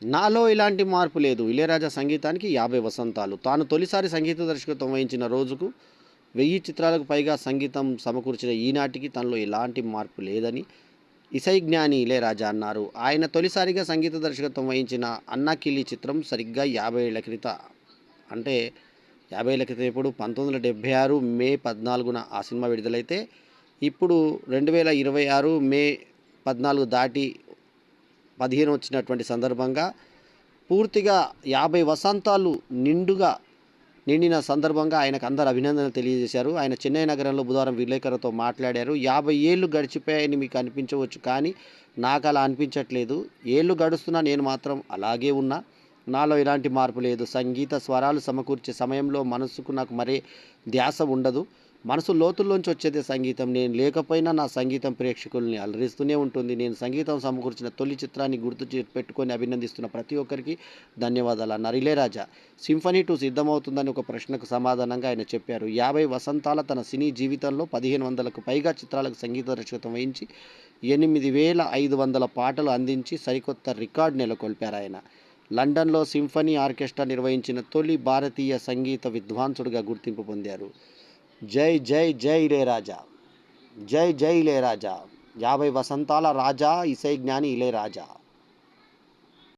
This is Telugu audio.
నాలో ఇలాంటి మార్పు లేదు. ఇళయరాజా సంగీతానికి 50 వసంతాలు. తాను తొలిసారి సంగీత దర్శకత్వం వహించిన రోజుకు 1000 చిత్రాలకు పైగా సంగీతం సమకూర్చిన ఈనాటికి తనలో ఎలాంటి మార్పు లేదని ఇసైజ్ఞాని ఇళయరాజా అన్నారు. ఆయన తొలిసారిగా సంగీత దర్శకత్వం వహించిన 'అన్నాకిలి' చిత్రం సరిగ్గా 50 ఏళ్ల క్రితం. అంటే 50 ఏళ్ల క్రితం ఎప్పుడు 1976 మే 14న ఆ సినిమా విడుదలైతే ఇప్పుడు 2026 మే 14 దాటి 15 వచ్చినటువంటి సందర్భంగా పూర్తిగా 50 వసంతాలు నిండిన సందర్భంగా ఆయనకు అందరు అభినందనలు తెలియజేశారు. ఆయన చెన్నై నగరంలో బుధవారం విలేకరులతో మాట్లాడారు. 50 ఏళ్ళు గడిచిపోయాయని మీకు అనిపించవచ్చు, కానీ నాకు అలా అనిపించట్లేదు. ఏళ్ళు గడుస్తున్నా నేను మాత్రం అలాగే ఉన్నా. నాలో ఎలాంటి మార్పు లేదు. సంగీత స్వరాలు సమకూర్చే సమయంలో మనసుకు నాకు మరే ధ్యాస ఉండదు. మనసు లోతుల్లోంచి వచ్చేదే సంగీతం. నేను లేకపోయినా నా సంగీతం ప్రేక్షకుల్ని అలరిస్తూనే ఉంటుంది. నేను సంగీతం సమకూర్చిన తొలి చిత్రాన్ని పెట్టుకొని అభినందిస్తున్న ప్రతి ఒక్కరికి ధన్యవాదాలు అన్నారు ఇళయరాజా. సింఫనీ 2 సిద్ధమవుతుందని ఒక ప్రశ్నకు సమాధానంగా ఆయన చెప్పారు. 50 వసంతాల తన సినీ జీవితంలో 1500కు పైగా చిత్రాలకు సంగీత దర్శకత్వం వహించి 8500 పాటలు అందించి సరికొత్త రికార్డు నెలకొల్పారు ఆయన. లండన్లో సింఫనీ ఆర్కెస్ట్రా నిర్వహించిన తొలి భారతీయ సంగీత విద్వాంసుడిగా గుర్తింపు పొందారు. జై జై జై ఇళయరాజా, జై జై ఇళయరాజా, 50 వసంతాల రాజా ఇసై జ్ఞాని ఇళయరాజా.